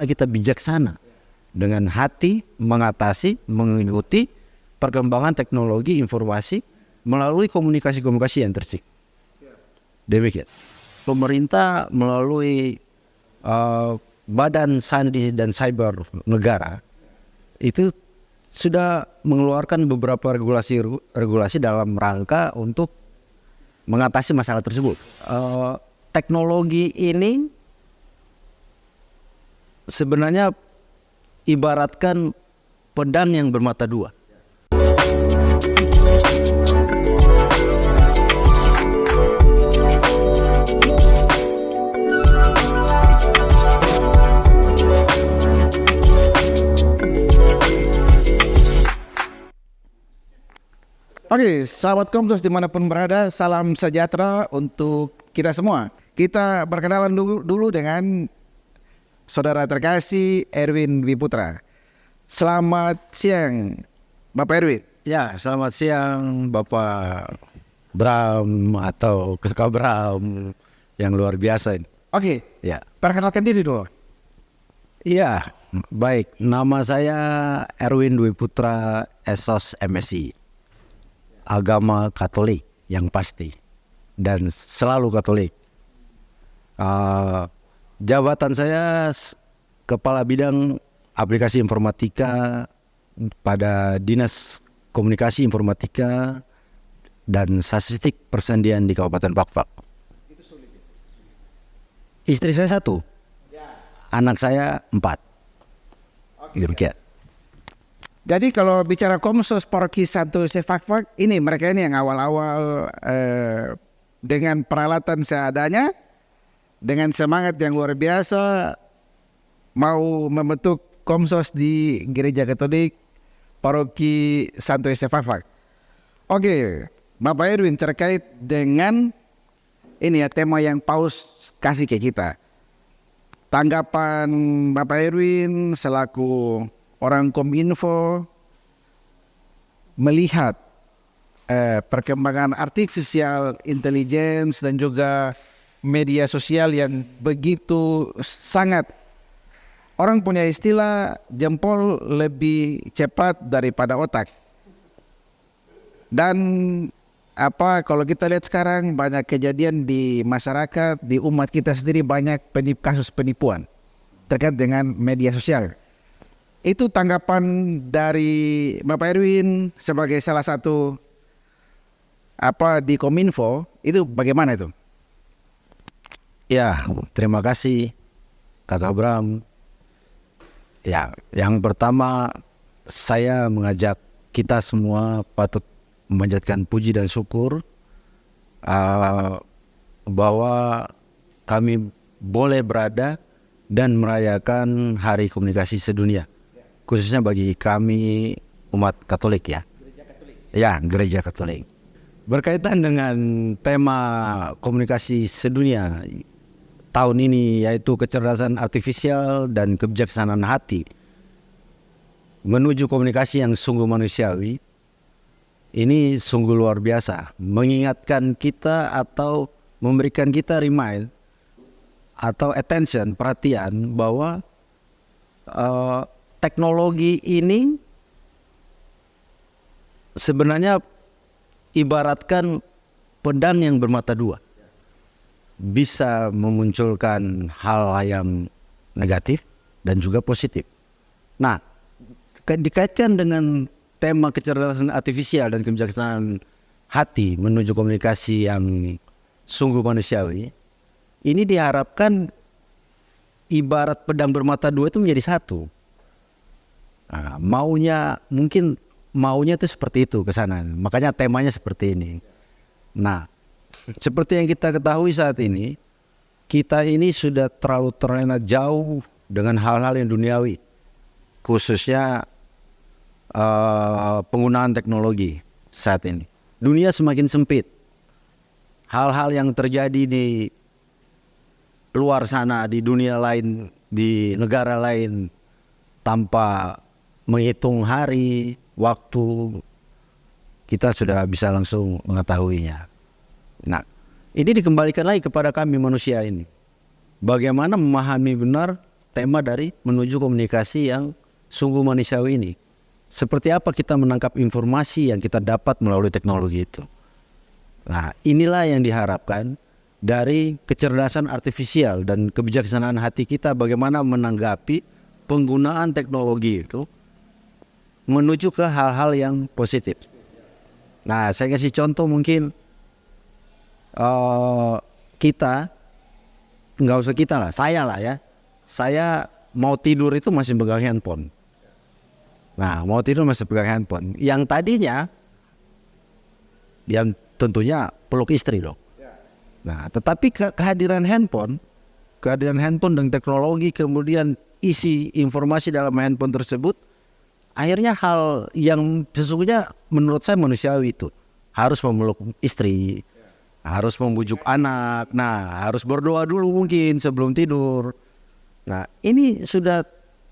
kita bijaksana dengan hati mengatasi, mengikuti perkembangan teknologi informasi melalui komunikasi-komunikasi yang tercipta. Demikian. Pemerintah melalui Badan Sandi dan Cyber Negara itu sudah mengeluarkan beberapa regulasi dalam rangka untuk mengatasi masalah tersebut. Teknologi ini sebenarnya ibaratkan pedang yang bermata dua. Oke, sahabat Komsos dimanapun berada, salam sejahtera untuk kita semua. Kita berkenalan dulu dengan saudara terkasih Erwin Dwi Putra. Selamat siang, Bapak Erwin. Ya, selamat siang Bapak Bram atau Kakak Bram yang luar biasa ini. Oke, Ya. perkenalkan diri dulu. Iya, baik. Nama saya Erwin Dwi Putra, Esos MSI. Agama Katolik yang pasti dan selalu Katolik. Jabatan saya Kepala Bidang Aplikasi Informatika pada Dinas Komunikasi Informatika dan Statistik Persendian di Kabupaten Pakpak. Istri saya 1, anak saya 4. Demikian. Jadi kalau bicara Komsos Paroki Santo Yosef Pakpak, ini mereka ini yang awal-awal dengan peralatan seadanya, dengan semangat yang luar biasa, mau membentuk Komsos di Gereja Katolik Paroki Santo Yosef Pakpak. Oke, Bapak Erwin, terkait dengan ini ya tema yang Paus kasih ke kita. Tanggapan Bapak Erwin selaku orang Kominfo melihat perkembangan artificial intelligence dan juga media sosial yang begitu sangat, orang punya istilah jempol lebih cepat daripada otak. Dan kalau kita lihat sekarang banyak kejadian di masyarakat, di umat kita sendiri banyak kasus penipuan terkait dengan media sosial. Itu tanggapan dari Bapak Erwin sebagai salah satu di Kominfo, itu bagaimana itu? Ya, terima kasih Kakak Bram. Ya, yang pertama saya mengajak kita semua patut memanjatkan puji dan syukur bahwa kami boleh berada dan merayakan Hari Komunikasi Sedunia, khususnya bagi kami umat Katolik ya. Ya, Gereja Katolik. Berkaitan dengan tema komunikasi sedunia tahun ini, yaitu kecerdasan artifisial dan kebijaksanaan hati menuju komunikasi yang sungguh manusiawi. Ini sungguh luar biasa, mengingatkan kita atau memberikan kita remind atau attention, perhatian bahwa teknologi ini sebenarnya ibaratkan pedang yang bermata dua. Bisa memunculkan hal yang negatif dan juga positif. Nah, dikaitkan dengan tema kecerdasan artifisial dan kebijaksanaan hati menuju komunikasi yang sungguh manusiawi, ini diharapkan ibarat pedang bermata dua itu menjadi satu. Nah, maunya itu seperti itu ke sana. Makanya temanya seperti ini. Nah, seperti yang kita ketahui saat ini, kita ini sudah terlalu terlena jauh dengan hal-hal yang duniawi, khususnya penggunaan teknologi saat ini. Dunia semakin sempit. Hal-hal yang terjadi di luar sana, di dunia lain, di negara lain, tanpa menghitung hari, waktu, kita sudah bisa langsung mengetahuinya. Nah, ini dikembalikan lagi kepada kami manusia ini. Bagaimana memahami benar tema dari menuju komunikasi yang sungguh manusiawi ini. Seperti apa kita menangkap informasi yang kita dapat melalui teknologi itu. Nah, inilah yang diharapkan dari kecerdasan artifisial dan kebijaksanaan hati kita bagaimana menanggapi penggunaan teknologi itu menuju ke hal-hal yang positif. Nah, saya kasih contoh mungkin kita, nggak usah kita lah, saya lah ya. Saya mau tidur itu masih pegang handphone. Nah, mau tidur masih pegang handphone. Yang tadinya, yang tentunya peluk istri loh. Nah, tetapi kehadiran handphone dan teknologi, kemudian isi informasi dalam handphone tersebut, akhirnya hal yang sesungguhnya menurut saya manusiawi itu harus memeluk istri, harus membujuk anak, nah harus berdoa dulu mungkin sebelum tidur. Nah, ini sudah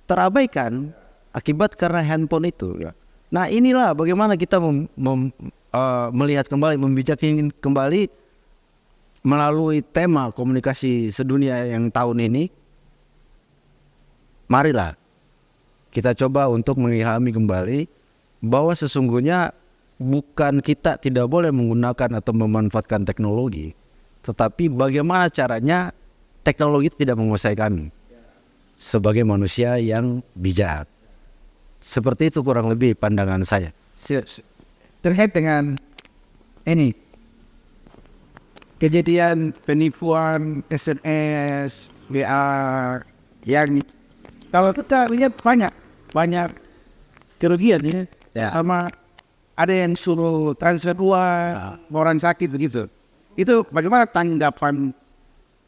terabaikan akibat karena handphone itu. Nah, inilah bagaimana kita melihat kembali, membijakkan kembali melalui tema komunikasi sedunia yang tahun ini. Marilah kita coba untuk mengilhami kembali bahwa sesungguhnya bukan kita tidak boleh menggunakan atau memanfaatkan teknologi, tetapi bagaimana caranya teknologi itu tidak menguasai kami sebagai manusia yang bijak. Seperti itu kurang lebih pandangan saya. Terkait dengan ini kejadian penipuan SMS, WA yang kalau kita lihat banyak kerugian ya. Sama ada yang suruh transfer uang, orang sakit begitu. Itu bagaimana tanggapan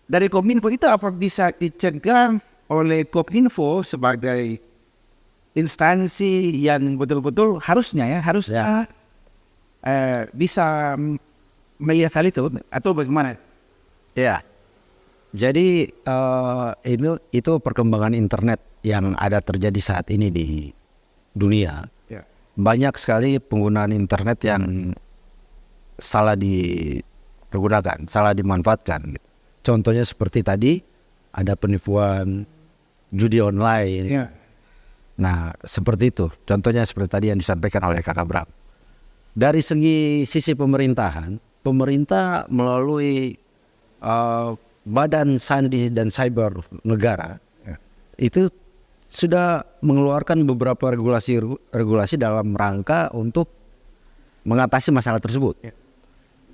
dari Kominfo? Itu apa bisa dicegah oleh Kominfo sebagai instansi yang betul-betul harusnya bisa melihat hal itu atau bagaimana? Ya, jadi itu perkembangan internet yang ada terjadi saat ini di dunia. Ya. Banyak sekali penggunaan internet yang salah dipergunakan, salah dimanfaatkan. Contohnya seperti tadi ada penipuan judi online. Ya. Nah, seperti itu. Contohnya seperti tadi yang disampaikan oleh Kakak Bram. Dari sisi pemerintahan, pemerintah melalui Badan Sandi dan Cyber Negara itu sudah mengeluarkan beberapa regulasi dalam rangka untuk mengatasi masalah tersebut.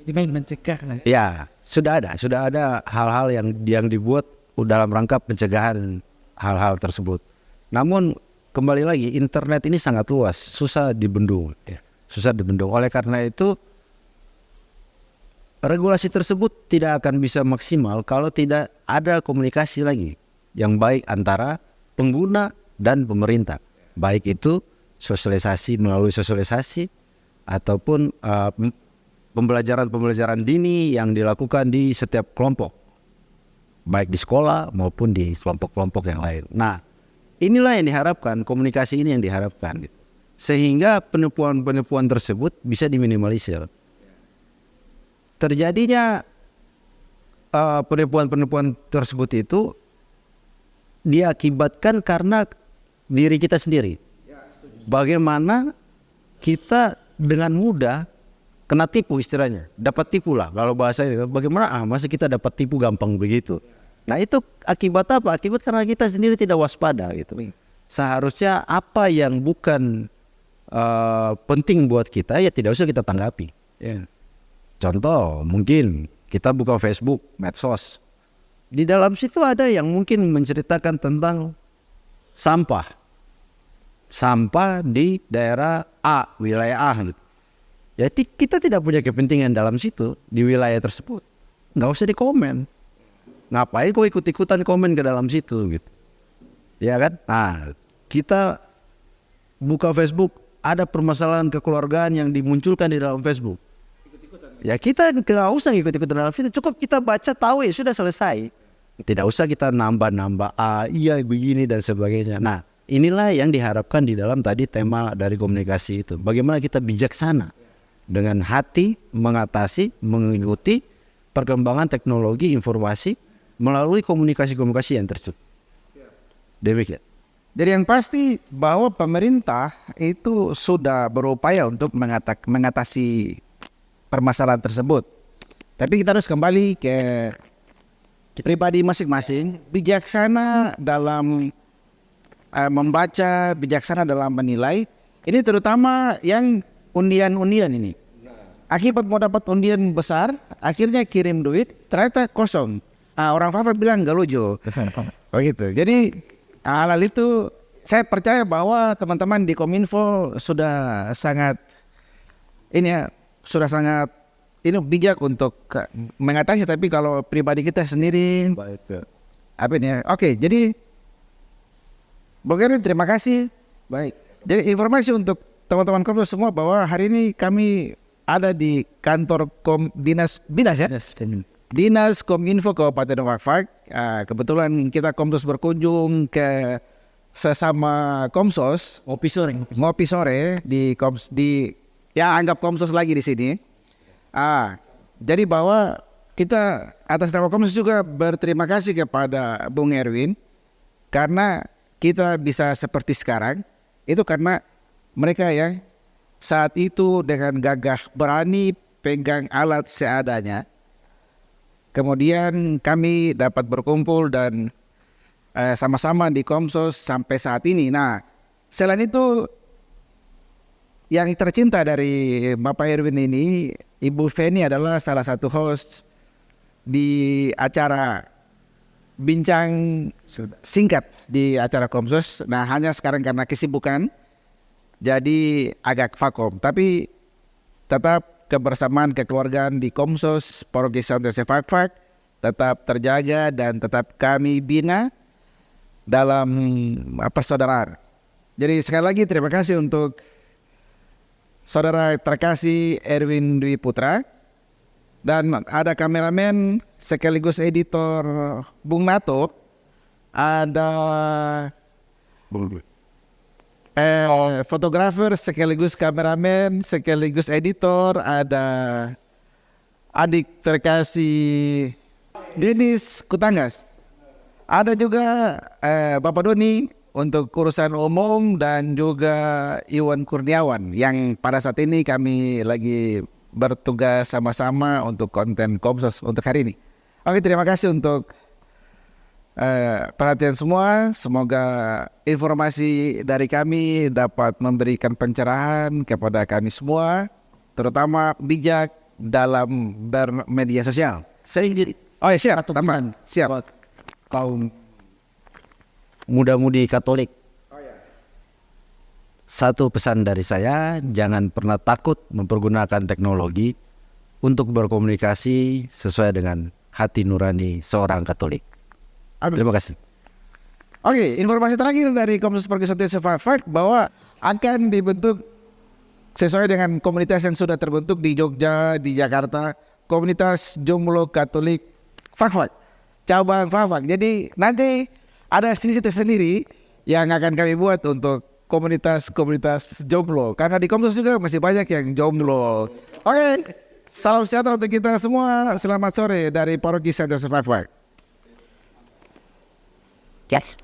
Ini mencegah. Ya, sudah ada hal-hal yang dibuat dalam rangka pencegahan hal-hal tersebut. Namun kembali lagi, internet ini sangat luas, susah dibendung. Oleh karena itu, regulasi tersebut tidak akan bisa maksimal kalau tidak ada komunikasi lagi yang baik antara pengguna dan pemerintah. Baik itu melalui sosialisasi ataupun pembelajaran dini yang dilakukan di setiap kelompok, baik di sekolah maupun di kelompok-kelompok yang lain. Nah, inilah yang diharapkan, komunikasi ini yang diharapkan, sehingga penipuan-penipuan tersebut bisa diminimalisir. Terjadinya penipuan-penipuan tersebut itu diakibatkan karena diri kita sendiri. Bagaimana kita dengan mudah kena tipu istilahnya, dapat tipu lah kalau bahasanya. Bagaimana masa kita dapat tipu gampang begitu. Nah, itu akibat apa? Akibat karena kita sendiri tidak waspada gitu. Seharusnya apa yang bukan penting buat kita ya tidak usah kita tanggapi. Contoh, mungkin kita buka Facebook, medsos. Di dalam situ ada yang mungkin menceritakan tentang sampah di daerah A, wilayah A gitu. Jadi kita tidak punya kepentingan dalam situ, di wilayah tersebut. Nggak usah dikomen. Ngapain kok ikut-ikutan komen ke dalam situ gitu. Ya kan? Nah, kita buka Facebook, ada permasalahan kekeluargaan yang dimunculkan di dalam Facebook. Ya kita nggak usah ikut-ikutan dalam situ, cukup kita baca tahu ya sudah selesai. Tidak usah kita nambah-nambah iya begini dan sebagainya. Nah, inilah yang diharapkan di dalam tadi tema dari komunikasi itu. Bagaimana kita bijaksana dengan hati mengatasi, mengikuti perkembangan teknologi informasi melalui komunikasi-komunikasi yang tersebut. Demikian. Jadi yang pasti bahwa pemerintah itu sudah berupaya untuk mengatasi permasalahan tersebut. Tapi kita harus kembali ke pribadi masing-masing, bijaksana dalam membaca, bijaksana dalam menilai. Ini terutama yang undian-undian ini. Akibat mau dapat undian besar, akhirnya kirim duit, ternyata kosong. Orang Fafa bilang gak lucu. Oh gitu. Jadi hal itu saya percaya bahwa teman-teman di Kominfo sudah sangat bijak untuk mengatasi. Tapi kalau pribadi kita sendiri, apa ini ya? Oke, jadi Bung Erwin terima kasih. Baik. Jadi informasi untuk teman-teman Kominfo semua bahwa hari ini kami ada di kantor Dinas Kominfo Kabupaten Fakfak. Kebetulan kita Komsos berkunjung ke sesama Komsos ngopi sore di anggap Komsos lagi di sini. Jadi bahwa kita atas nama Komsos juga berterima kasih kepada Bung Erwin karena kita bisa seperti sekarang itu karena mereka yang saat itu dengan gagah berani pegang alat seadanya. Kemudian kami dapat berkumpul dan sama-sama di Komsos sampai saat ini. Nah, selain itu yang tercinta dari Bapak Erwin ini, Ibu Feni adalah salah satu host di acara bincang singkat di acara Komsos. Nah, hanya sekarang karena kesibukan jadi agak vakum, tapi tetap kebersamaan kekeluargaan di Komsos Paroki Santo Yosef Fakfak tetap terjaga dan tetap kami bina dalam persaudaraan. Jadi sekali lagi terima kasih untuk saudara terkasih Erwin Dwi Putra dan ada kameramen sekaligus editor Bung Nato, ada fotografer sekaligus kameramen sekaligus editor, ada adik terkasih Denis Kutangas, ada juga Bapak Doni untuk urusan umum dan juga Iwan Kurniawan yang pada saat ini kami lagi bertugas sama-sama untuk konten Komsos untuk hari ini. Oke, terima kasih untuk perhatian semua. Semoga informasi dari kami dapat memberikan pencerahan kepada kami semua, terutama bijak dalam bermedia sosial. Oh ya, siap, teman. Siap. Kaum muda-mudi Katolik. Satu pesan dari saya, jangan pernah takut mempergunakan teknologi untuk berkomunikasi sesuai dengan hati nurani seorang Katolik. Terima kasih. Oke, informasi terakhir dari Komsos Paroki Santo Yosef Fakfak bahwa akan dibentuk sesuai dengan komunitas yang sudah terbentuk di Jogja, di Jakarta, komunitas Jomblo Katolik Fakfak, cabang Fakfak. Jadi nanti ada sisi tersendiri yang akan kami buat untuk komunitas jomblo, karena di Komsos juga masih banyak yang jomblo. Oke, salam sejahtera untuk kita semua. Selamat sore dari Paroki Santo Yosef Fakfak. Yes.